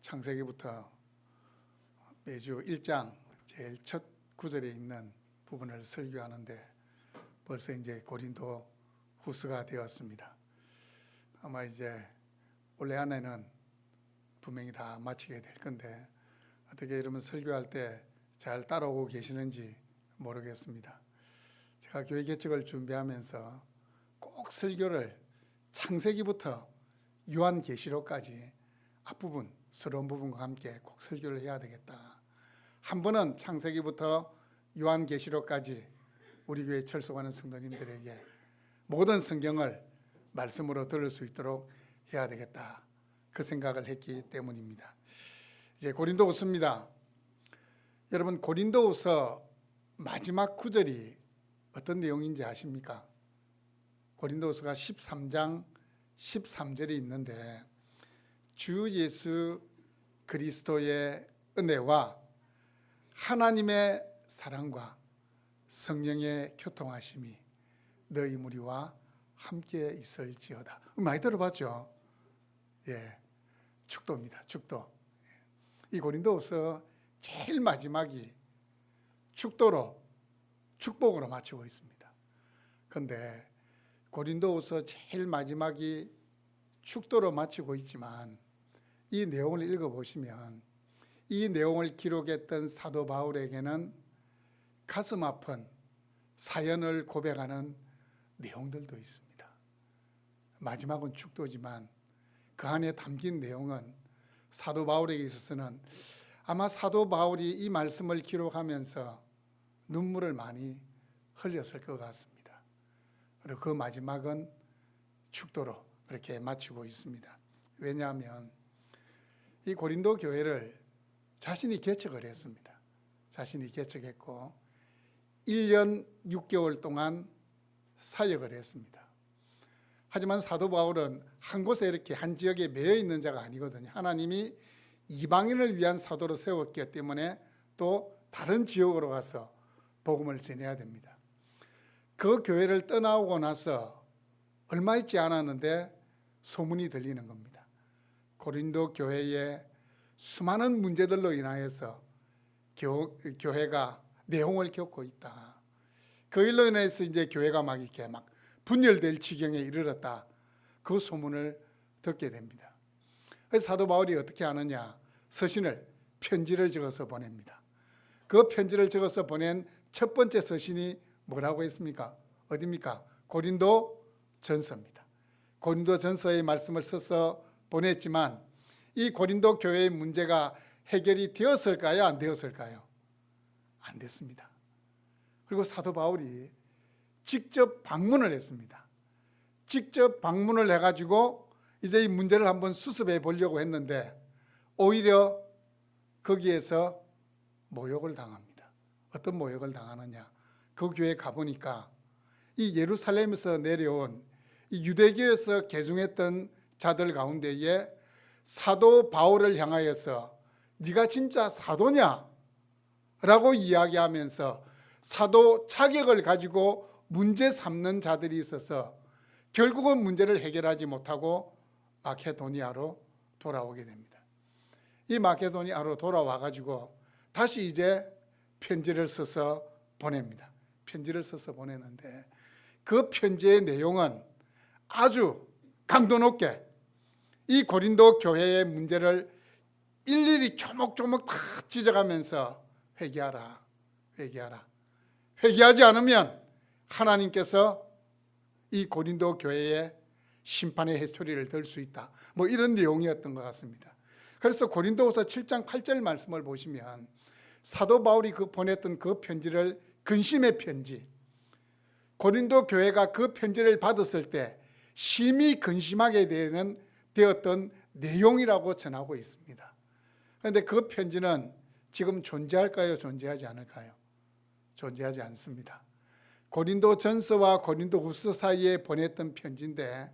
창세기부터 매주 1장 제일 첫 구절에 있는 부분을 설교하는데 벌써 이제 고린도 후서가 되었습니다. 아마 이제 올해 안에는 분명히 다 마치게 될 건데 어떻게 이러면 설교할 때 잘 따라오고 계시는지 모르겠습니다. 제가 교회 개척을 준비하면서 꼭 설교를 창세기부터 요한계시록까지 앞부분, 서러운 부분과 함께 꼭 설교를 해야 되겠다. 한 번은 창세기부터 요한계시록까지 우리 교회 철수하는 성도님들에게 모든 성경을 말씀으로 들을 수 있도록 해야 되겠다. 그 생각을 했기 때문입니다. 이제 고린도후서입니다. 여러분, 고린도후서 마지막 구절이 어떤 내용인지 아십니까? 고린도후서가 13장 13절이 있는데 주 예수 그리스도의 은혜와 하나님의 사랑과 성령의 교통하심이 너희 무리와 함께 있을지어다. 많이 들어봤죠? 예, 축도입니다. 축도. 이 고린도후서 제일 마지막이 축복으로 마치고 있습니다. 그런데 고린도후서 제일 마지막이 축도로 마치고 있지만 이 내용을 읽어보시면 이 내용을 기록했던 사도 바울에게는 가슴 아픈 사연을 고백하는 내용들도 있습니다. 마지막은 축도지만 그 안에 담긴 내용은 사도 바울에게 있어서는 아마 사도 바울이 이 말씀을 기록하면서 눈물을 많이 흘렸을 것 같습니다. 그리고 그 마지막은 축도로 그렇게 마치고 있습니다. 왜냐하면 이 고린도 교회를 자신이 개척을 했습니다. 자신이 개척했고 1년 6개월 동안 사역을 했습니다. 하지만 사도 바울은 한 곳에 이렇게 한 지역에 매여 있는 자가 아니거든요. 하나님이 이방인을 위한 사도로 세웠기 때문에 또 다른 지역으로 가서 복음을 전해야 됩니다. 그 교회를 떠나오고 나서 얼마 있지 않았는데 소문이 들리는 겁니다. 고린도 교회에 수많은 문제들로 인하여서 교회가 내홍을 겪고 있다. 그 일로 인해서 이제 교회가 막 이렇게 막 분열될 지경에 이르렀다. 그 소문을 듣게 됩니다. 그래서 사도 바울이 어떻게 하느냐? 서신을, 편지를 적어서 보냅니다. 그 편지를 적어서 보낸 첫 번째 서신이 뭐라고 했습니까? 어디입니까? 고린도 전서입니다. 고린도 전서의 말씀을 써서 보냈지만 이 고린도 교회의 문제가 해결이 되었을까요? 안 되었을까요? 안 됐습니다. 그리고 사도 바울이 직접 방문을 했습니다. 직접 방문을 해가지고 이제 이 문제를 한번 수습해 보려고 했는데 오히려 거기에서 모욕을 당합니다. 어떤 모욕을 당하느냐? 그 교회에 가보니까 이 예루살렘에서 내려온 이 유대교에서 개종했던 자들 가운데에 사도 바울을 향하여서 네가 진짜 사도냐? 라고 이야기하면서 사도 자격을 가지고 문제 삼는 자들이 있어서 결국은 문제를 해결하지 못하고 마케도니아로 돌아오게 됩니다. 이 마케도니아로 돌아와 가지고 다시 이제 편지를 써서 보냅니다. 편지를 써서 보내는데 그 편지의 내용은 아주 강도 높게 이 고린도 교회의 문제를 일일이 조목조목 다 찢어가면서 회개하라. 회개하지 않으면 하나님께서 이 고린도 교회에 심판의 해초리를 들 수 있다. 뭐 이런 내용이었던 것 같습니다. 그래서 고린도후서 7장 8절 말씀을 보시면 사도 바울이 보냈던 그 편지를 근심의 편지, 고린도 교회가 그 편지를 받았을 때 심히 근심하게 되었던 내용이라고 전하고 있습니다. 그런데 그 편지는 지금 존재할까요? 존재하지 않을까요? 존재하지 않습니다. 고린도 전서와 고린도 후서 사이에 보냈던 편지인데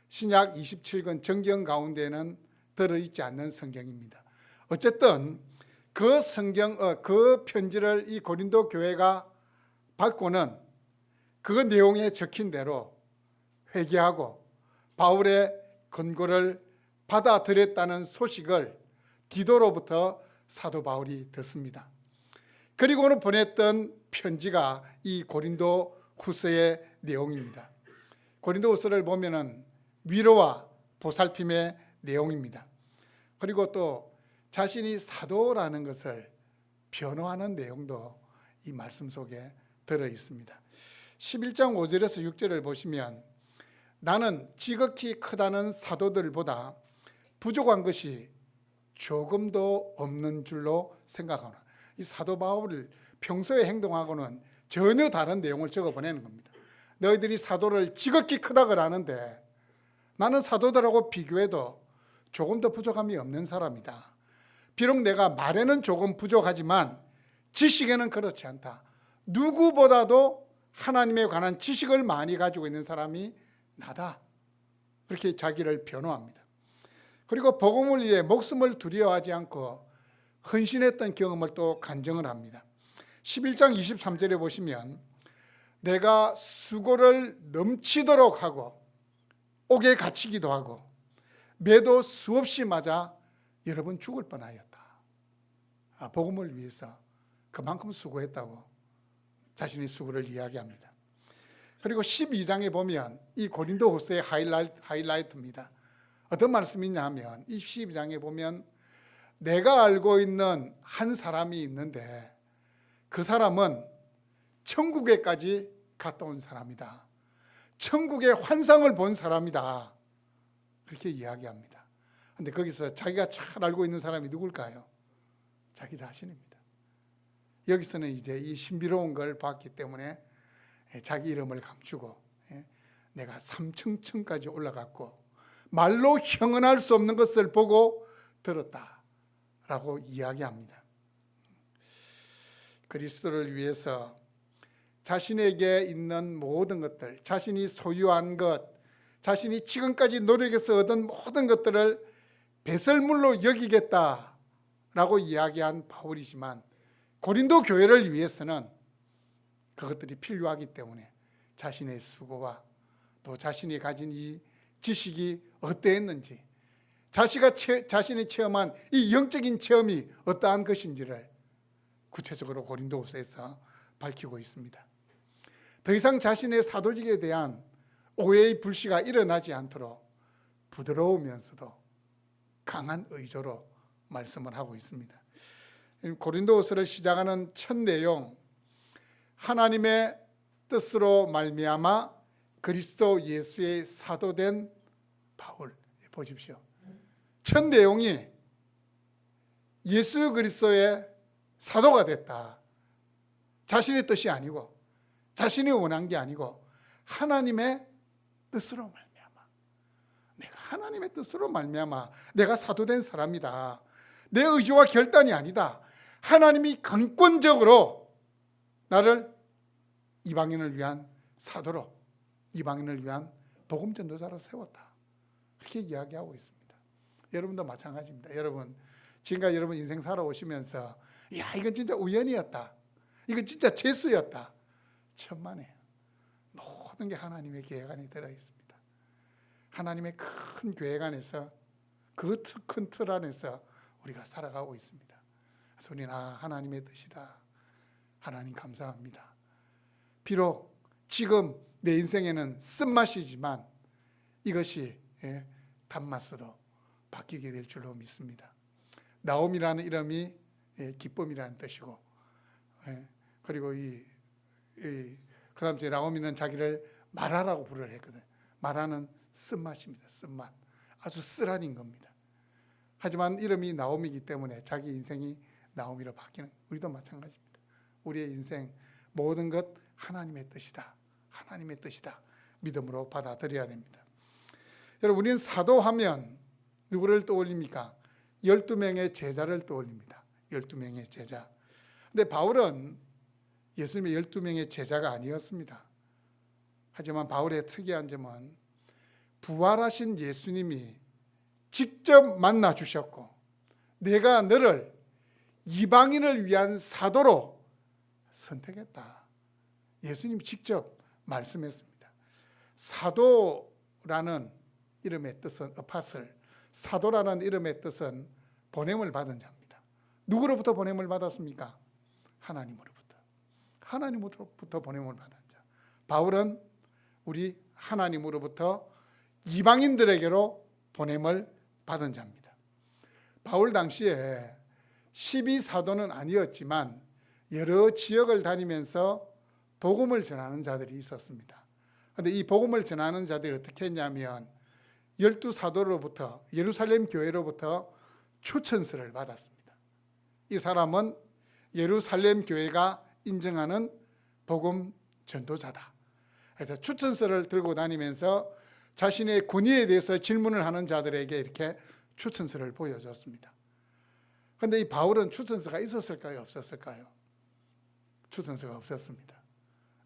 신약 27권 정경 가운데는 들어있지 않는 성경입니다. 어쨌든 그 편지를 이 고린도 교회가 받고는 그 내용에 적힌 대로 회개하고 바울의 권고를 받아들였다는 소식을 디도로부터 사도 바울이 듣습니다. 그리고는 보냈던 편지가 이 고린도 후서의 내용입니다. 고린도 후서를 보면은 위로와 보살핌의 내용입니다. 그리고 또 자신이 사도라는 것을 변호하는 내용도 이 말씀 속에 들어 있습니다. 11장 5절에서 6절을 보시면 나는 지극히 크다는 사도들보다 부족한 것이 조금도 없는 줄로 생각하노라. 이 사도 바울을 평소의 행동하고는 전혀 다른 내용을 적어 보내는 겁니다. 너희들이 사도를 지극히 크다고 하는데 나는 사도들하고 비교해도 조금 더 부족함이 없는 사람이다. 비록 내가 말에는 조금 부족하지만 지식에는 그렇지 않다. 누구보다도 하나님에 관한 지식을 많이 가지고 있는 사람이 나다. 그렇게 자기를 변호합니다. 그리고 복음을 위해 목숨을 두려워하지 않고 헌신했던 경험을 또 간증을 합니다. 11장 23절에 보시면 내가 수고를 넘치도록 하고 옥에 갇히기도 하고 매도 수없이 맞아 여러 번 죽을 뻔하였다. 복음을 위해서 그만큼 수고했다고 자신의 수고를 이야기합니다. 그리고 12장에 보면 이 고린도 후서의 하이라이트입니다. 어떤 말씀이냐 하면 이 12장에 보면 내가 알고 있는 한 사람이 있는데 그 사람은 천국에까지 갔다 온 사람이다. 천국의 환상을 본 사람이다. 그렇게 이야기합니다. 그런데 거기서 자기가 잘 알고 있는 사람이 누굴까요? 자기 자신입니다. 여기서는 이제 이 신비로운 걸 봤기 때문에 자기 이름을 감추고 내가 3층까지 올라갔고 말로 형언할 수 없는 것을 보고 들었다라고 이야기합니다. 그리스도를 위해서 자신에게 있는 모든 것들, 자신이 소유한 것, 자신이 지금까지 노력해서 얻은 모든 것들을 배설물로 여기겠다라고 이야기한 바울이지만 고린도 교회를 위해서는 그것들이 필요하기 때문에 자신의 수고와 또 자신이 가진 이 지식이 어떠했는지, 자신이 체험한 이 영적인 체험이 어떠한 것인지를 구체적으로 고린도후서에서 밝히고 있습니다. 더 이상 자신의 사도직에 대한 오해의 불씨가 일어나지 않도록 부드러우면서도 강한 의조로 말씀을 하고 있습니다. 고린도후서를 시작하는 첫 내용, 하나님의 뜻으로 말미암아 그리스도 예수의 사도된 바울, 보십시오. 첫 내용이 예수 그리스도의 사도가 됐다. 자신의 뜻이 아니고 자신이 원한 게 아니고 하나님의 뜻으로 말미암아, 내가 하나님의 뜻으로 말미암아 내가 사도된 사람이다. 내 의지와 결단이 아니다. 하나님이 강권적으로 나를 이방인을 위한 사도로, 이방인을 위한 복음 전도자로 세웠다. 그렇게 이야기하고 있습니다. 여러분도 마찬가지입니다. 여러분 지금까지 여러분 인생 살아오시면서 야, 이건 진짜 우연이었다, 이건 진짜 재수였다, 천만에요. 모든 게 하나님의 계획 안에 들어있습니다. 하나님의 큰 계획 안에서, 그 큰 틀 안에서 우리가 살아가고 있습니다. 그래서 우리는 하나님의 뜻이다, 하나님 감사합니다. 비록 지금 내 인생에는 쓴맛이지만 이것이 단맛으로 바뀌게 될 줄로 믿습니다. 나옴이라는 이름이 기쁨이라는 뜻이고, 그리고 그 다음 주에 나오미는 자기를 마라라고 부르려 했거든요. 마라는 쓴맛입니다. 쓴맛, 아주 쓰라린 겁니다. 하지만 이름이 나옴이기 때문에 자기 인생이 나옴이로 바뀌는, 우리도 마찬가지입니다. 우리의 인생 모든 것 하나님의 뜻이다, 하나님의 뜻이다 믿음으로 받아들여야 됩니다. 여러분, 우리는 사도하면 누구를 떠올립니까? 12명의 제자를 떠올립니다. 12명의 제자. 근데 바울은 예수님의 12명의 제자가 아니었습니다. 하지만 바울의 특이한 점은 부활하신 예수님이 직접 만나 주셨고, 내가 너를 이방인을 위한 사도로 선택했다. 예수님이 직접 말씀했습니다. 사도라는 이름의 뜻은 어파슬, 사도라는 이름의 뜻은 보냄을 받은 자입니다. 누구로부터 보냄을 받았습니까? 하나님으로부터. 하나님으로부터 보냄을 받은 자. 바울은 우리 하나님으로부터 이방인들에게로 보냄을 받은 자입니다. 바울 당시에 12사도는 아니었지만 여러 지역을 다니면서 복음을 전하는 자들이 있었습니다. 그런데 이 복음을 전하는 자들이 어떻게 했냐면 12사도로부터 예루살렘 교회로부터 추천서를 받았습니다. 이 사람은 예루살렘 교회가 인정하는 복음 전도자다. 그래서 추천서를 들고 다니면서 자신의 권위에 대해서 질문을 하는 자들에게 이렇게 추천서를 보여줬습니다. 그런데 이 바울은 추천서가 있었을까요? 없었을까요? 추천서가 없었습니다.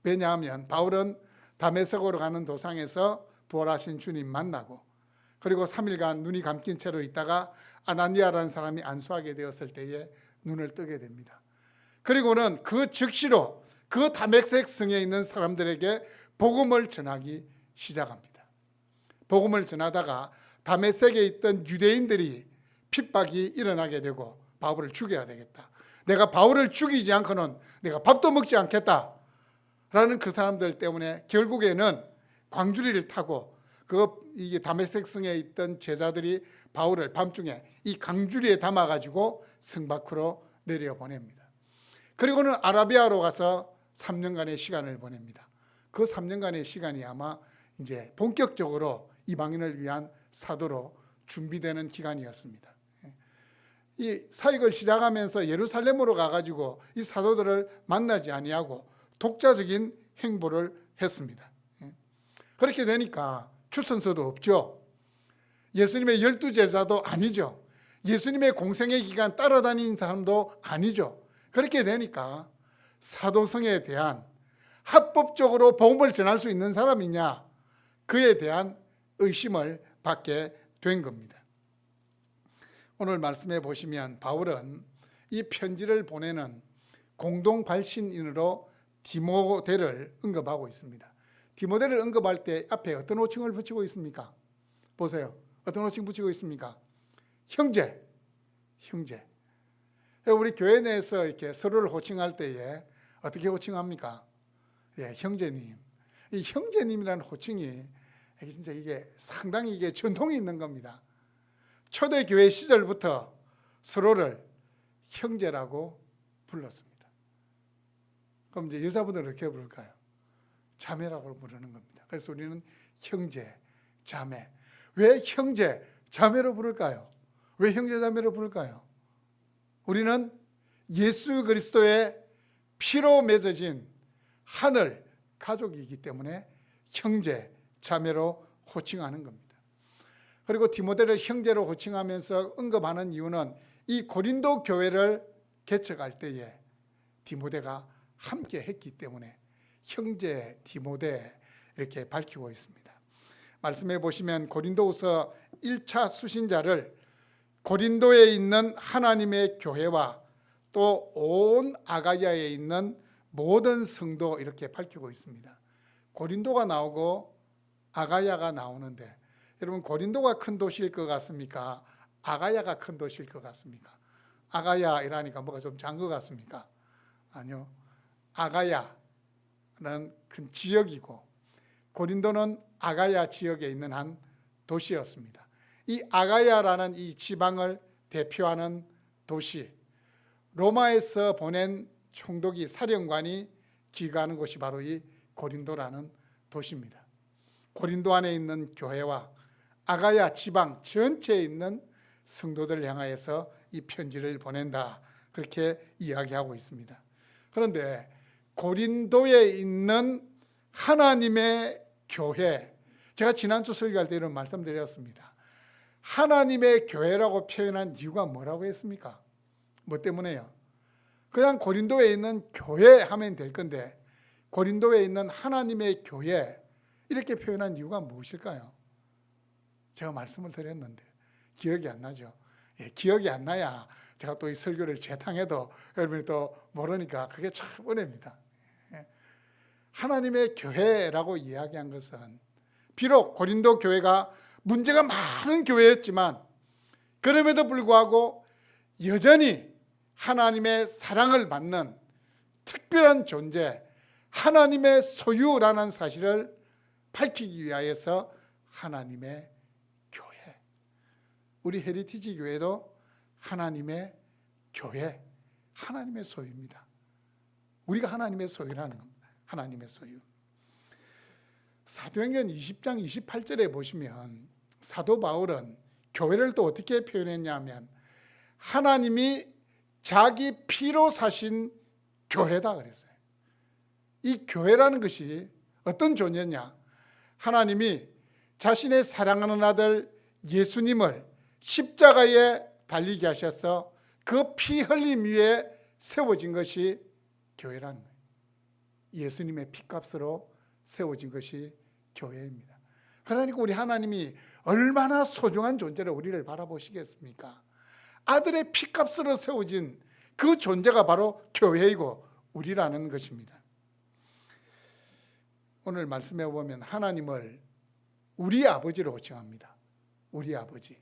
왜냐하면 바울은 다메섹으로 가는 도상에서 부활하신 주님 만나고 그리고 3일간 눈이 감긴 채로 있다가 아나니아라는 사람이 안수하게 되었을 때에 눈을 뜨게 됩니다. 그리고는 그 즉시로 그 다메섹 성에 있는 사람들에게 복음을 전하기 시작합니다. 복음을 전하다가 다메섹에 있던 유대인들이 핍박이 일어나게 되고 바울을 죽여야 되겠다. 내가 바울을 죽이지 않고는 내가 밥도 먹지 않겠다. 라는 그 사람들 때문에 결국에는 광주리를 타고 이게 다메섹 성에 있던 제자들이 바울을 밤중에 이 광주리에 담아가지고 성 밖으로 내려보냅니다. 그리고는 아라비아로 가서 3년간의 시간을 보냅니다. 그 3년간의 시간이 아마 이제 본격적으로 이방인을 위한 사도로 준비되는 기간이었습니다. 이 사역을 시작하면서 예루살렘으로 가가지고 이 사도들을 만나지 아니하고 독자적인 행보를 했습니다. 그렇게 되니까 추천서도 없죠. 예수님의 12제자도 아니죠. 예수님의 공생의 기간 따라다니는 사람도 아니죠. 그렇게 되니까 사도성에 대한 합법적으로 복음을 전할 수 있는 사람이냐, 그에 대한 의심을 받게 된 겁니다. 오늘 말씀해 보시면 바울은 이 편지를 보내는 공동 발신인으로 디모데를 언급하고 있습니다. 디모데를 언급할 때 앞에 어떤 호칭을 붙이고 있습니까? 보세요. 어떤 호칭 붙이고 있습니까? 형제. 우리 교회 내에서 이렇게 서로를 호칭할 때에 어떻게 호칭합니까? 예, 형제님. 이 형제님이라는 호칭이 진짜 이게 상당히 이게 전통이 있는 겁니다. 초대교회 시절부터 서로를 형제라고 불렀습니다. 그럼 이제 여자분들은 어떻게 부를까요? 자매라고 부르는 겁니다. 그래서 우리는 형제, 자매. 왜 형제, 자매로 부를까요? 왜 형제, 자매로 부를까요? 우리는 예수 그리스도의 피로 맺어진 하늘 가족이기 때문에 형제, 자매로 호칭하는 겁니다. 그리고 디모데를 형제로 호칭하면서 언급하는 이유는 이 고린도 교회를 개척할 때에 디모데가 함께 했기 때문에 형제 디모데 이렇게 밝히고 있습니다. 말씀해 보시면 고린도후서 1차 수신자를 고린도에 있는 하나님의 교회와 또 온 아가야에 있는 모든 성도 이렇게 밝히고 있습니다. 고린도가 나오고 아가야가 나오는데 여러분 고린도가 큰 도시일 것 같습니까? 아가야가 큰 도시일 것 같습니까? 아가야 이라니까 뭐가 좀 작은 것 같습니까? 아니요. 아가야는 큰 지역이고 고린도는 아가야 지역에 있는 한 도시였습니다. 이 아가야라는 이 지방을 대표하는 도시, 로마에서 보낸 총독이 사령관이 기거하는 곳이 바로 이 고린도라는 도시입니다. 고린도 안에 있는 교회와 아가야 지방 전체에 있는 성도들을 향하여서 이 편지를 보낸다, 그렇게 이야기하고 있습니다. 그런데 고린도에 있는 하나님의 교회, 제가 지난주 설교할 때 이런 말씀드렸습니다. 하나님의 교회라고 표현한 이유가 뭐라고 했습니까? 뭐 때문에요? 그냥 고린도에 있는 교회 하면 될 건데 고린도에 있는 하나님의 교회 이렇게 표현한 이유가 무엇일까요? 제가 말씀을 드렸는데 기억이 안 나죠? 예, 기억이 안 나야 제가 또 이 설교를 재탕해도 여러분이 또 모르니까 그게 참 은혜입니다. 예. 하나님의 교회라고 이야기한 것은 비록 고린도 교회가 문제가 많은 교회였지만 그럼에도 불구하고 여전히 하나님의 사랑을 받는 특별한 존재, 하나님의 소유라는 사실을 밝히기 위하여서 하나님의 교회, 우리 헤리티지 교회도 하나님의 교회, 하나님의 소유입니다. 우리가 하나님의 소유라는 겁니다. 하나님의 소유. 사도행전 20장 28절에 보시면 사도 바울은 교회를 또 어떻게 표현했냐면 하나님이 자기 피로 사신 교회다 그랬어요. 이 교회라는 것이 어떤 존재냐? 하나님이 자신의 사랑하는 아들 예수님을 십자가에 달리게 하셔서 그 피 흘림 위에 세워진 것이 교회라는 거예요. 예수님의 피값으로 세워진 것이 교회입니다. 그러니까 우리 하나님이 얼마나 소중한 존재로 우리를 바라보시겠습니까? 아들의 피값으로 세워진 그 존재가 바로 교회이고 우리라는 것입니다. 오늘 말씀해 보면 하나님을 우리 아버지로 칭합니다. 우리 아버지.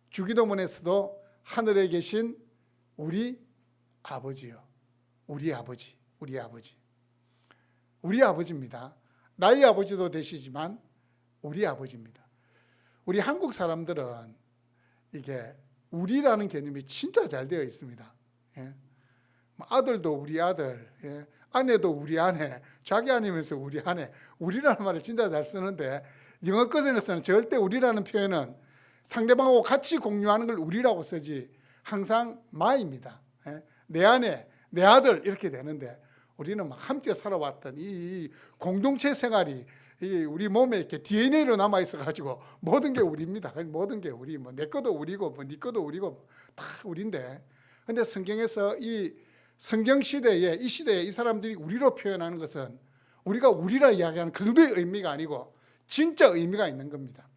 주기도문에서도 하늘에 계신 우리 아버지요. 우리 아버지, 우리 아버지. 우리 아버지입니다. 나의 아버지도 되시지만 우리 아버지입니다. 우리 한국 사람들은 이게 우리라는 개념이 진짜 잘 되어 있습니다. 예? 아들도 우리 아들, 예? 아내도 우리 아내, 자기 아니면서 우리 아내, 우리라는 말을 진짜 잘 쓰는데 영어 버전에서는 절대 우리라는 표현은 상대방하고 같이 공유하는 걸 우리라고 쓰지 항상 my입니다. 예? 내 아내, 내 아들 이렇게 되는데 우리는 막 함께 살아왔던 이 공동체 생활이 우리 몸에 이렇게 DNA로 남아 있어가지고 모든 게 우리입니다. 모든 게 우리, 뭐 내 것도 우리고, 뭐 네 것도 우리고 다 우리인데, 근데 성경에서 이 성경 시대에 이 시대에 이 사람들이 우리로 표현하는 것은 우리가 우리라 이야기하는 그 정도의 의미가 아니고 진짜 의미가 있는 겁니다.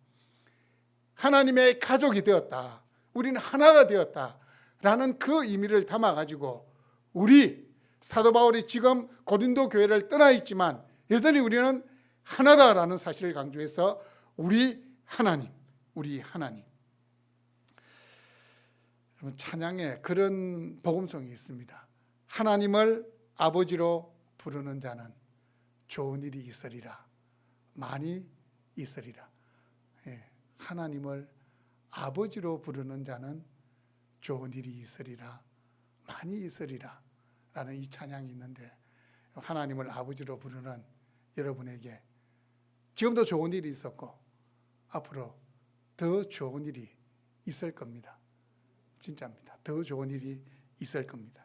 하나님의 가족이 되었다. 우리는 하나가 되었다라는 그 의미를 담아가지고 우리 사도 바울이 지금 고린도 교회를 떠나 있지만 여전히 우리는 하나다라는 사실을 강조해서 우리 하나님, 우리 하나님. 여러분 찬양에 그런 복음성이 있습니다. 하나님을 아버지로 부르는 자는 좋은 일이 있으리라. 많이 있으리라. 예, 하나님을 아버지로 부르는 자는 좋은 일이 있으리라. 많이 있으리라. 라는 이 찬양이 있는데 하나님을 아버지로 부르는 여러분에게 지금도 좋은 일이 있었고 앞으로 더 좋은 일이 있을 겁니다. 진짜입니다. 더 좋은 일이 있을 겁니다.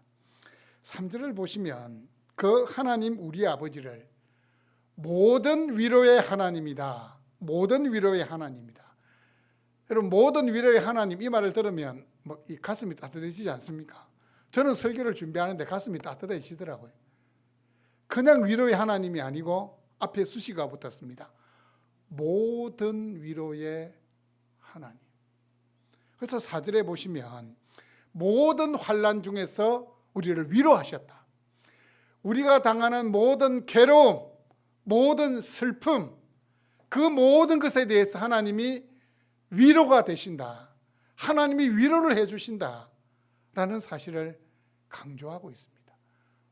3절을 보시면 그 하나님 우리 아버지를 모든 위로의 하나님이다. 모든 위로의 하나님이다. 여러분 모든 위로의 하나님 이 말을 들으면 뭐 이 가슴이 따뜻해지지 않습니까? 저는 설교를 준비하는데 가슴이 따뜻해지더라고요. 그냥 위로의 하나님이 아니고 앞에 수식어가 붙었습니다. 모든 위로의 하나님. 그래서 4절에 보시면 모든 환난 중에서 우리를 위로하셨다. 우리가 당하는 모든 괴로움, 모든 슬픔, 그 모든 것에 대해서 하나님이 위로가 되신다. 하나님이 위로를 해주신다. 라는 사실을 강조하고 있습니다.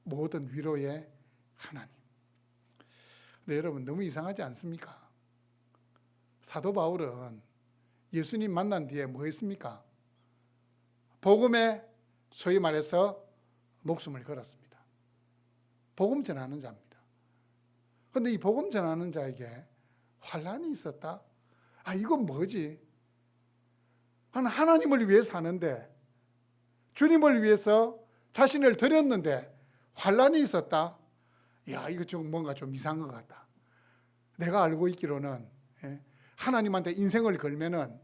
모든 위로의 하나님. 근데 여러분 너무 이상하지 않습니까? 사도 바울은 예수님 만난 뒤에 뭐 했습니까? 복음에 소위 말해서 목숨을 걸었습니다. 복음 전하는 자입니다. 그런데 이 복음 전하는 자에게 환난이 있었다? 아, 이건 뭐지? 하나님을 위해 사는데 주님을 위해서 자신을 드렸는데 환난이 있었다? 야, 이거 좀 뭔가 좀 이상한 것 같다. 내가 알고 있기로는 하나님한테 인생을 걸면은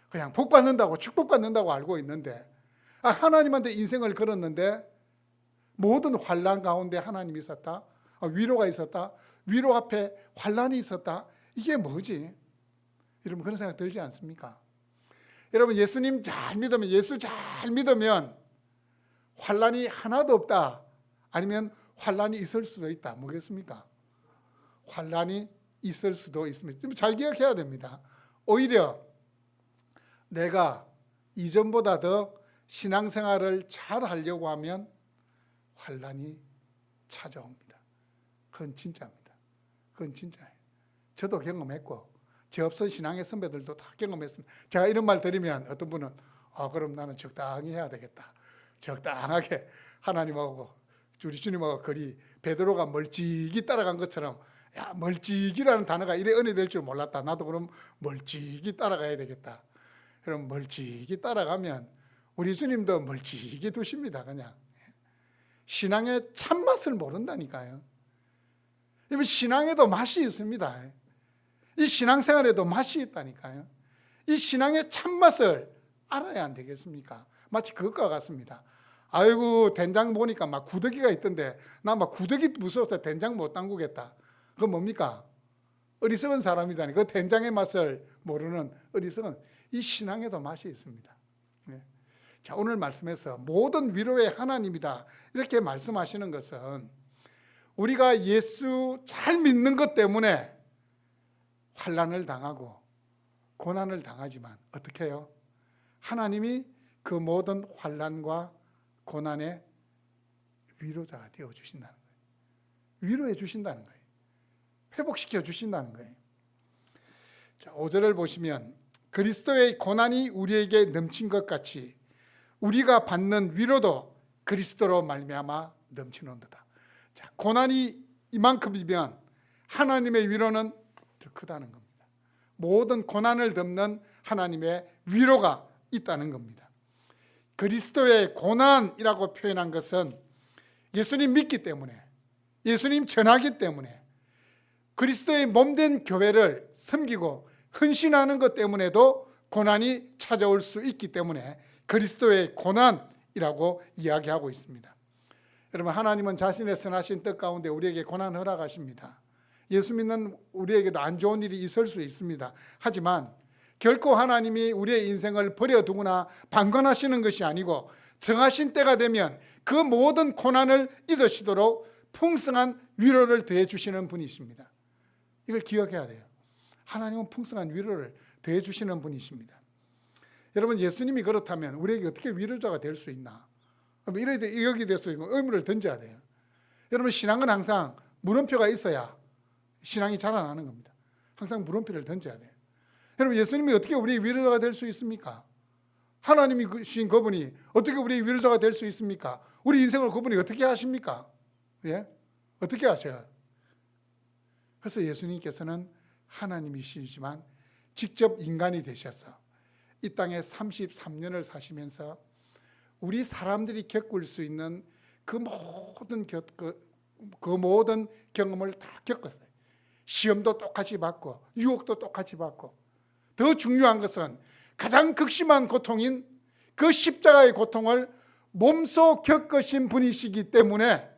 그냥 복 받는다고 축복받는다고 알고 있는데 하나님한테 인생을 걸었는데 모든 환난 가운데 하나님이 있었다? 위로가 있었다? 위로 앞에 환난이 있었다? 이게 뭐지? 여러분 그런 생각 들지 않습니까? 여러분 예수님 잘 믿으면 예수 잘 믿으면 환난이 하나도 없다. 아니면 환난이 있을 수도 있다. 뭐겠습니까? 환난이 있을 수도 있습니다. 좀 잘 기억해야 됩니다. 오히려 내가 이전보다 더 신앙생활을 잘 하려고 하면 환난이 찾아옵니다. 그건 진짜입니다. 그건 진짜예요. 저도 경험했고 제 앞선 신앙의 선배들도 다 경험했습니다. 제가 이런 말 드리면 어떤 분은 그럼 나는 적당히 해야 되겠다. 적당하게 하나님하고 우리 주님하고 거리 베드로가 멀찍이 따라간 것처럼 야 멀찍이라는 단어가 이래 은혜 될 줄 몰랐다. 나도 그럼 멀찍이 따라가야 되겠다. 그럼 멀찍이 따라가면 우리 주님도 멀찍이 두십니다. 그냥 신앙의 참맛을 모른다니까요. 신앙에도 맛이 있습니다. 이 신앙생활에도 맛이 있다니까요. 이 신앙의 참맛을 알아야 안 되겠습니까? 마치 그것과 같습니다. 아이고 된장 보니까 막 구더기가 있던데 나 막 구더기 무서워서 된장 못 담그겠다. 그건 뭡니까? 어리석은 사람이다니. 그 된장의 맛을 모르는 어리석은. 이 신앙에도 맛이 있습니다. 네. 자, 오늘 말씀에서 모든 위로의 하나님이다 이렇게 말씀하시는 것은 우리가 예수 잘 믿는 것 때문에 환난을 당하고 고난을 당하지만 어떻게 해요? 하나님이 그 모든 환난과 고난의 위로자가 되어주신다는 거예요. 위로해 주신다는 거예요. 회복시켜 주신다는 거예요. 자, 5절을 보시면 그리스도의 고난이 우리에게 넘친 것 같이 우리가 받는 위로도 그리스도로 말미암아 넘치는도다. 자, 고난이 이만큼이면 하나님의 위로는 더 크다는 겁니다. 모든 고난을 덮는 하나님의 위로가 있다는 겁니다. 그리스도의 고난이라고 표현한 것은 예수님 믿기 때문에, 예수님 전하기 때문에, 그리스도의 몸된 교회를 섬기고 헌신하는 것 때문에도 고난이 찾아올 수 있기 때문에 그리스도의 고난이라고 이야기하고 있습니다. 여러분, 하나님은 자신의 선하신 뜻 가운데 우리에게 고난을 허락하십니다. 예수 믿는 우리에게도 안 좋은 일이 있을 수 있습니다. 하지만 결코 하나님이 우리의 인생을 버려두거나 방관하시는 것이 아니고 정하신 때가 되면 그 모든 고난을 잊으시도록 풍성한 위로를 더해 주시는 분이십니다. 이걸 기억해야 돼요. 하나님은 풍성한 위로를 더해 주시는 분이십니다. 여러분, 예수님이 그렇다면 우리에게 어떻게 위로자가 될 수 있나? 여기에 대해서 의문을 던져야 돼요. 여러분, 신앙은 항상 물음표가 있어야 신앙이 자라나는 겁니다. 항상 물음표를 던져야 돼요. 여러분, 예수님이 어떻게 우리의 위로자가 될 수 있습니까? 하나님이신 그분이 어떻게 우리의 위로자가 될 수 있습니까? 우리 인생을 그분이 어떻게 하십니까? 예? 어떻게 하셔요? 그래서 예수님께서는 하나님이시지만 직접 인간이 되셔서 이 땅에 33년을 사시면서 우리 사람들이 겪을 수 있는 그 모든 경험을 다 겪었어요. 시험도 똑같이 받고 유혹도 똑같이 받고 더 중요한 것은 가장 극심한 고통인 그 십자가의 고통을 몸소 겪으신 분이시기 때문에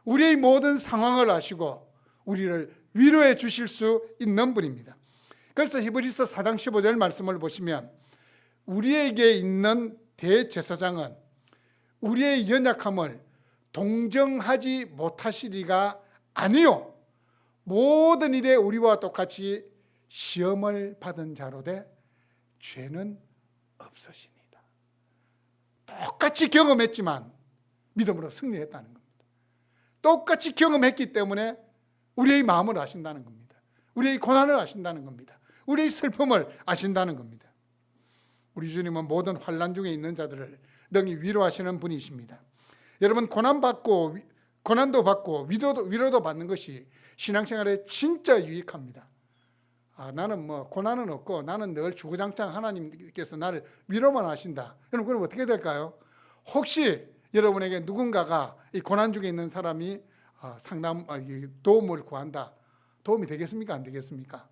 우리의 모든 상황을 아시고 우리를 위로해 주실 수 있는 분입니다. 그래서 히브리서 4장 15절 말씀을 보시면 우리에게 있는 대제사장은 우리의 연약함을 동정하지 못하시리가 아니요 모든 일에 우리와 똑같이 시험을 받은 자로되 죄는 없으시니다. 똑같이 경험했지만 믿음으로 승리했다는 겁니다. 똑같이 경험했기 때문에 우리의 마음을 아신다는 겁니다. 우리의 고난을 아신다는 겁니다. 우리의 슬픔을 아신다는 겁니다. 우리 주님은 모든 환난 중에 있는 자들을 능히 위로하시는 분이십니다. 여러분, 고난도 받고 위로도 받는 것이 신앙생활에 진짜 유익합니다. 나는 고난은 없고 나는 늘 주구장창 하나님께서 나를 위로만 하신다. 여러분, 그럼 어떻게 될까요? 혹시 여러분에게 누군가가 이 고난 중에 있는 사람이 도움을 구한다. 도움이 되겠습니까? 안 되겠습니까?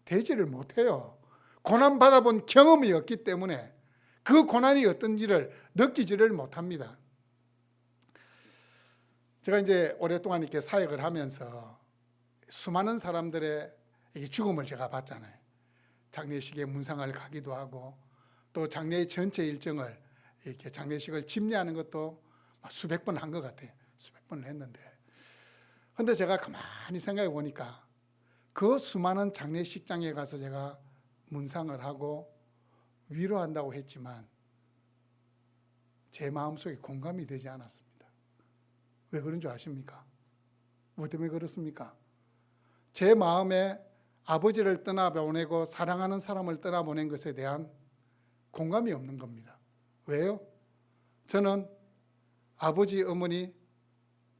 되지를 못해요. 고난 받아본 경험이 없기 때문에 그 고난이 어떤지를 느끼지를 못합니다. 제가 이제 오랫동안 이렇게 사역을 하면서 수많은 사람들의 죽음을 제가 봤잖아요. 장례식에 문상을 가기도 하고 또 장례의 전체 일정을 이렇게 장례식을 집례하는 것도 수백 번 한 것 같아요. 수백 번을 했는데, 근데 제가 가만히 생각해 보니까 그 수많은 장례식장에 가서 제가 문상을 하고 위로한다고 했지만 제 마음속에 공감이 되지 않았습니다. 왜 그런 줄 아십니까? 뭐 때문에 그렇습니까? 제 마음에 아버지를 떠나보내고 사랑하는 사람을 떠나보낸 것에 대한 공감이 없는 겁니다. 왜요? 저는 아버지, 어머니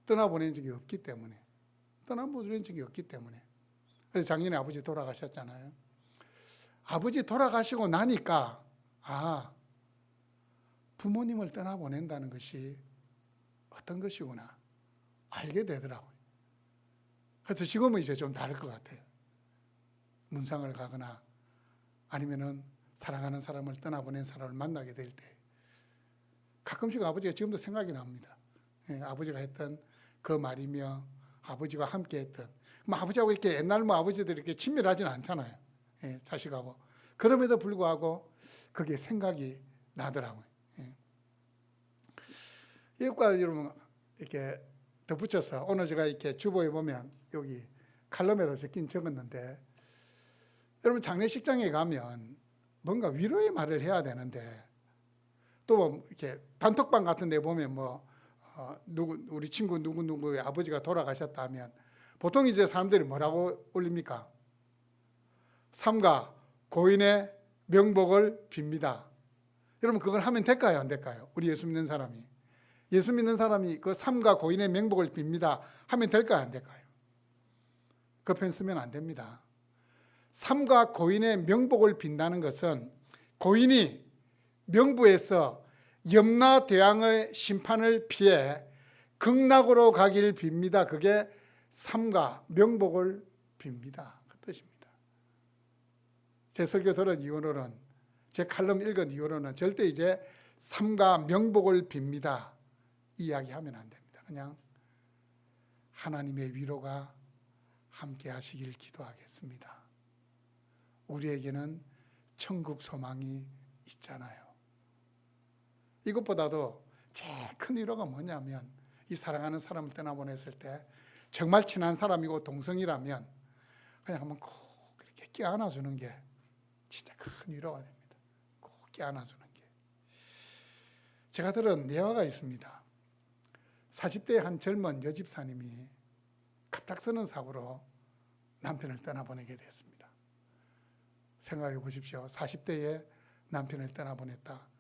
떠나보낸 적이 없기 때문에, 그래서 작년에 아버지 돌아가셨잖아요. 아버지 돌아가시고 나니까 부모님을 떠나보낸다는 것이 어떤 것이구나 알게 되더라고요. 그래서 지금은 이제 좀 다를 것 같아요. 문상을 가거나 아니면은 사랑하는 사람을 떠나보낸 사람을 만나게 될 때 가끔씩 아버지가 지금도 생각이 납니다. 아버지가 했던 그 말이며 아버지가 함께 했던, 아버지하고 이렇게 옛날 아버지들이 이렇게 친밀하지는 않잖아요. 자식하고. 그럼에도 불구하고 그게 생각이 나더라고요. 이것과 여러분 이렇게 덧붙여서 오늘 제가 이렇게 주보에 보면 여기 칼럼에도 적었는데, 여러분 장례식장에 가면 뭔가 위로의 말을 해야 되는데, 또 이렇게 단톡방 같은 데 보면 우리 친구 누구의 아버지가 돌아가셨다 하면 보통 이제 사람들이 뭐라고 올립니까? 삼가 고인의 명복을 빕니다. 여러분 그걸 하면 될까요, 안 될까요? 우리 예수 믿는 사람이 그 삼가 고인의 명복을 빕니다 하면 될까요, 안 될까요? 그 표현 쓰면 안 됩니다. 삼가 고인의 명복을 빈다는 것은 고인이 명부에서 염라대왕의 심판을 피해 극락으로 가길 빕니다. 그게 삼가 명복을 빕니다. 그 뜻입니다. 제 설교 들은 이후로는, 제 칼럼 읽은 이후로는 절대 이제 삼가 명복을 빕니다 이야기하면 안 됩니다. 그냥 하나님의 위로가 함께 하시길 기도하겠습니다. 우리에게는 천국 소망이 있잖아요. 이것보다도 제일 큰 위로가 뭐냐면, 이 사랑하는 사람을 떠나보냈을 때 정말 친한 사람이고 동성이라면 그냥 한번 꼭 이렇게 껴안아주는 게 진짜 큰 위로가 됩니다. 꼭 껴안아주는 게. 제가 들은 예화가 있습니다. 40대의 한 젊은 여집사님이 갑작스런 사고로 남편을 떠나보내게 됐습니다. 생각해 보십시오. 40대에 남편을 떠나보냈다.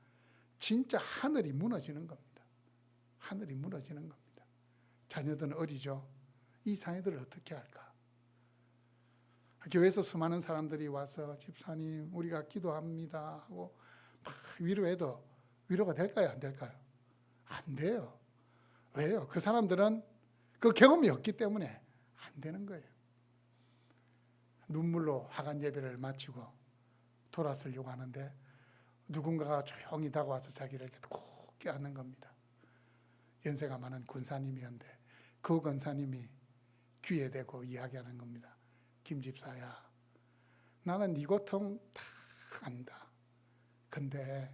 진짜 하늘이 무너지는 겁니다. 하늘이 무너지는 겁니다. 자녀들은 어리죠. 이 자녀들을 어떻게 할까? 교회에서 수많은 사람들이 와서 집사님 우리가 기도합니다 하고 막 위로해도 위로가 될까요, 안 될까요? 안 돼요. 왜요? 그 사람들은 그 경험이 없기 때문에 안 되는 거예요. 눈물로 화관 예배를 마치고 돌아서려고 하는데 누군가가 조용히 다가와서 자기를 이렇게 꼭 껴안는 겁니다. 연세가 많은 권사님이었는데 그 권사님이 귀에 대고 이야기하는 겁니다. 김 집사야, 나는 네 고통 다 안다. 근데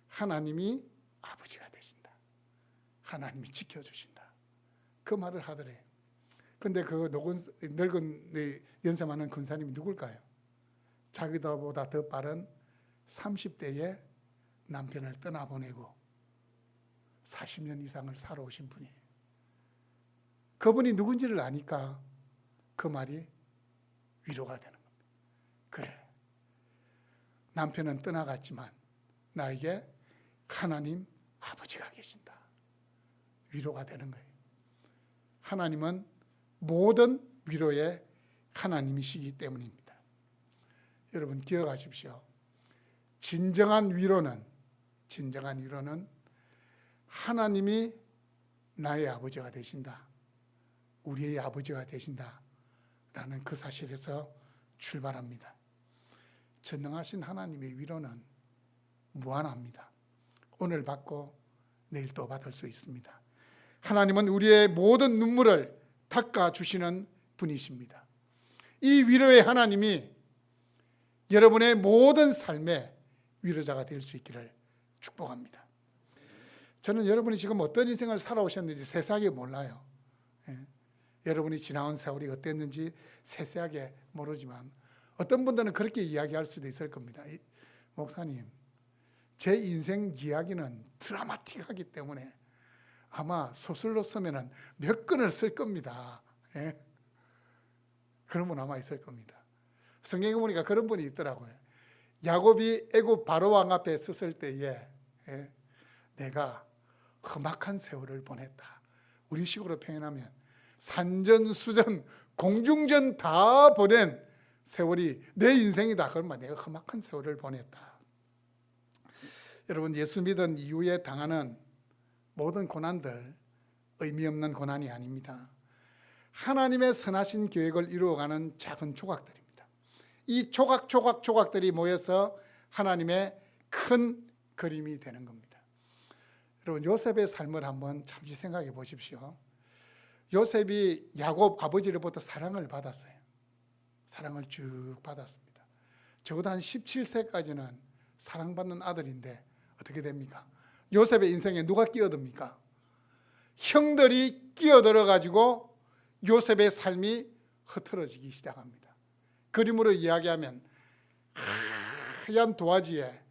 하나님이 아버지가 되신다. 하나님이 지켜주신다. 그 말을 하더래요. 근데 그 늙은 연세 많은 권사님이 누굴까요? 자기보다 더 빠른 30대에 남편을 떠나보내고 40년 이상을 살아오신 분이에요. 그분이 누군지를 아니까 그 말이 위로가 되는 겁니다. 그래, 남편은 떠나갔지만 나에게 하나님 아버지가 계신다. 위로가 되는 거예요. 하나님은 모든 위로의 하나님이시기 때문입니다. 여러분 기억하십시오. 진정한 위로는 하나님이 나의 아버지가 되신다. 우리의 아버지가 되신다. 라는 그 사실에서 출발합니다. 전능하신 하나님의 위로는 무한합니다. 오늘 받고 내일 또 받을 수 있습니다. 하나님은 우리의 모든 눈물을 닦아주시는 분이십니다. 이 위로의 하나님이 여러분의 모든 삶의 위로자가 될 수 있기를 축복합니다. 저는 여러분이 지금 어떤 인생을 살아오셨는지 세세하게 몰라요. 여러분이 지나온 세월이 어땠는지 세세하게 모르지만 어떤 분들은 그렇게 이야기할 수도 있을 겁니다. 목사님, 제 인생 이야기는 드라마틱하기 때문에 아마 소설로 쓰면은 몇 권을 쓸 겁니다. 예? 그런 분 아마 있을 겁니다. 성경에 보니까 그런 분이 있더라고요. 야곱이 애굽 바로 왕 앞에 섰을 때에 내가 험악한 세월을 보냈다. 우리식으로 표현하면 산전수전 공중전 다 보낸 세월이 내 인생이다. 그러면 내가 험악한 세월을 보냈다. 여러분, 예수 믿은 이후에 당하는 모든 고난들 의미 없는 고난이 아닙니다. 하나님의 선하신 계획을 이루어가는 작은 조각들입니다. 이 조각들이 모여서 하나님의 큰 그림이 되는 겁니다. 여러분, 요셉의 삶을 한번 잠시 생각해 보십시오. 요셉이 야곱 아버지로부터 사랑을 받았어요. 사랑을 쭉 받았습니다. 적어도 한 17세까지는 사랑받는 아들인데 어떻게 됩니까? 요셉의 인생에 누가 끼어듭니까? 형들이 끼어들어 가지고 요셉의 삶이 흐트러지기 시작합니다. 그림으로 이야기하면 하얀 도화지에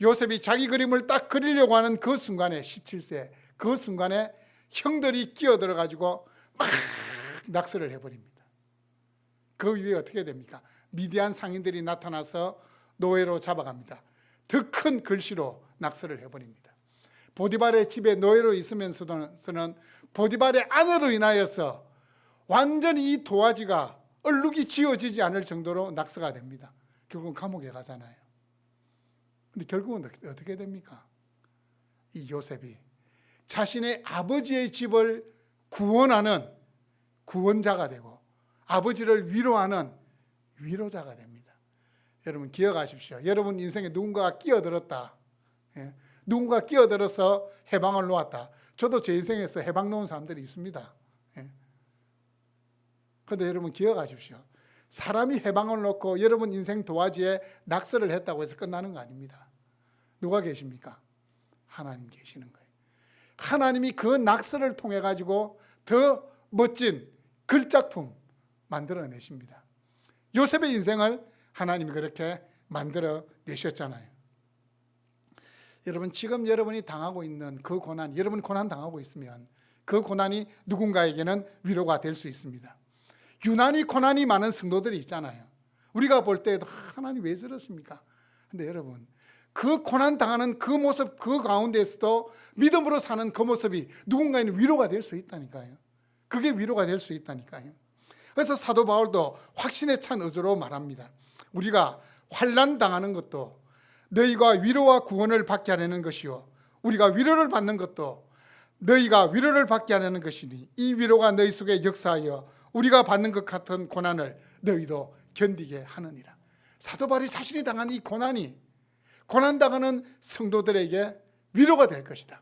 요셉이 자기 그림을 딱 그리려고 하는 그 순간에 17세 그 순간에 형들이 끼어들어 가지고 막 낙서를 해버립니다. 그 위에 어떻게 됩니까? 미디안 상인들이 나타나서 노예로 잡아갑니다. 더 큰 글씨로 낙서를 해버립니다. 보디발의 집에 노예로 있으면서는 보디발의 아내로 인하여서 완전히 이 도화지가 얼룩이 지워지지 않을 정도로 낙서가 됩니다. 결국은 감옥에 가잖아요. 근데 결국은 어떻게 됩니까? 이 요셉이 자신의 아버지의 집을 구원하는 구원자가 되고 아버지를 위로하는 위로자가 됩니다. 여러분 기억하십시오. 여러분 인생에 누군가가 끼어들었다. 누군가 끼어들어서 해방을 놓았다. 저도 제 인생에서 해방 놓은 사람들이 있습니다. 그런데 여러분 기억하십시오. 사람이 해방을 놓고 여러분 인생 도화지에 낙서를 했다고 해서 끝나는 거 아닙니다. 누가 계십니까? 하나님 계시는 거예요. 하나님이 그 낙서를 통해 가지고 더 멋진 글작품 만들어내십니다. 요셉의 인생을 하나님이 그렇게 만들어내셨잖아요. 여러분 지금 여러분이 당하고 있는 그 고난, 여러분 고난 당하고 있으면 그 고난이 누군가에게는 위로가 될 수 있습니다. 유난히 고난이 많은 성도들이 있잖아요. 우리가 볼 때에도 하나님 왜 저러십니까? 근데 여러분 그 고난 당하는 그 모습 그 가운데에서도 믿음으로 사는 그 모습이 누군가에는 위로가 될 수 있다니까요. 그게 위로가 될 수 있다니까요. 그래서 사도 바울도 확신에 찬 의지로 말합니다. 우리가 환난 당하는 것도 너희가 위로와 구원을 받게 하려는 것이요 우리가 위로를 받는 것도 너희가 위로를 받게 하려는 것이니 이 위로가 너희 속에 역사하여 우리가 받는 것 같은 고난을 너희도 견디게 하느니라. 사도 바울이 자신이 당한 이 고난이 고난당하는 성도들에게 위로가 될 것이다.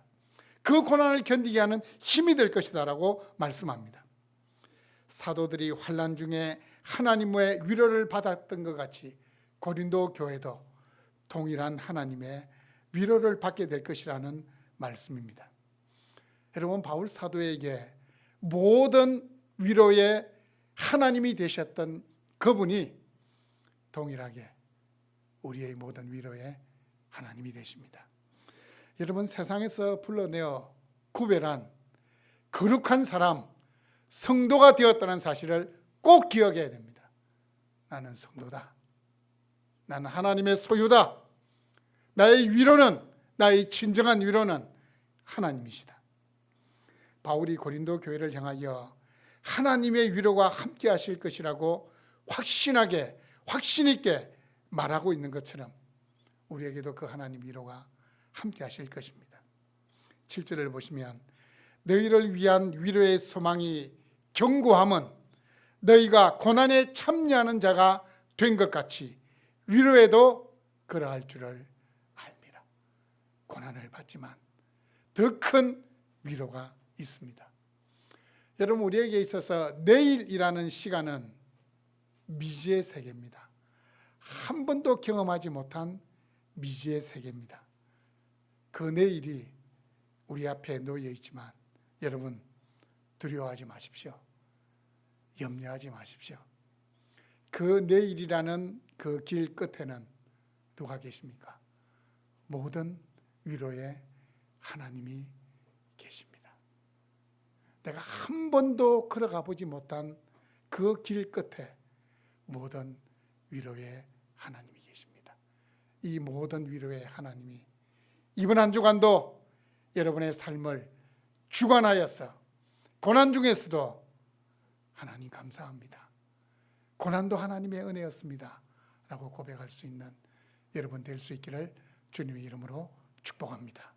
그 고난을 견디게 하는 힘이 될 것이다 라고 말씀합니다. 사도들이 환난 중에 하나님의 위로를 받았던 것 같이 고린도 교회도 동일한 하나님의 위로를 받게 될 것이라는 말씀입니다. 여러분 바울 사도에게 모든 위로의 하나님이 되셨던 그분이 동일하게 우리의 모든 위로의 하나님이 되십니다. 여러분 세상에서 불러내어 구별한 거룩한 사람, 성도가 되었다는 사실을 꼭 기억해야 됩니다. 나는 성도다. 나는 하나님의 소유다. 나의 위로는, 나의 진정한 위로는 하나님이시다. 바울이 고린도 교회를 향하여 하나님의 위로가 함께 하실 것이라고 확신하게, 확신 있게 말하고 있는 것처럼 우리에게도 그 하나님 위로가 함께 하실 것입니다. 7절을 보시면 너희를 위한 위로의 소망이 견고함은 너희가 고난에 참여하는 자가 된 것 같이 위로에도 그러할 줄을 알미라. 고난을 받지만 더 큰 위로가 있습니다. 여러분 우리에게 있어서 내일이라는 시간은 미지의 세계입니다. 한 번도 경험하지 못한 미지의 세계입니다. 그 내일이 우리 앞에 놓여 있지만 여러분 두려워하지 마십시오. 염려하지 마십시오. 그 내일이라는 그 길 끝에는 누가 계십니까? 모든 위로의 하나님이 계십니다. 내가 한 번도 걸어가 보지 못한 그 길 끝에 모든 위로의 하나님이 계십니다. 이 모든 위로의 하나님이 이번 한 주간도 여러분의 삶을 주관하여서 고난 중에서도 하나님 감사합니다, 고난도 하나님의 은혜였습니다 라고 고백할 수 있는 여러분 될 수 있기를 주님의 이름으로 축복합니다.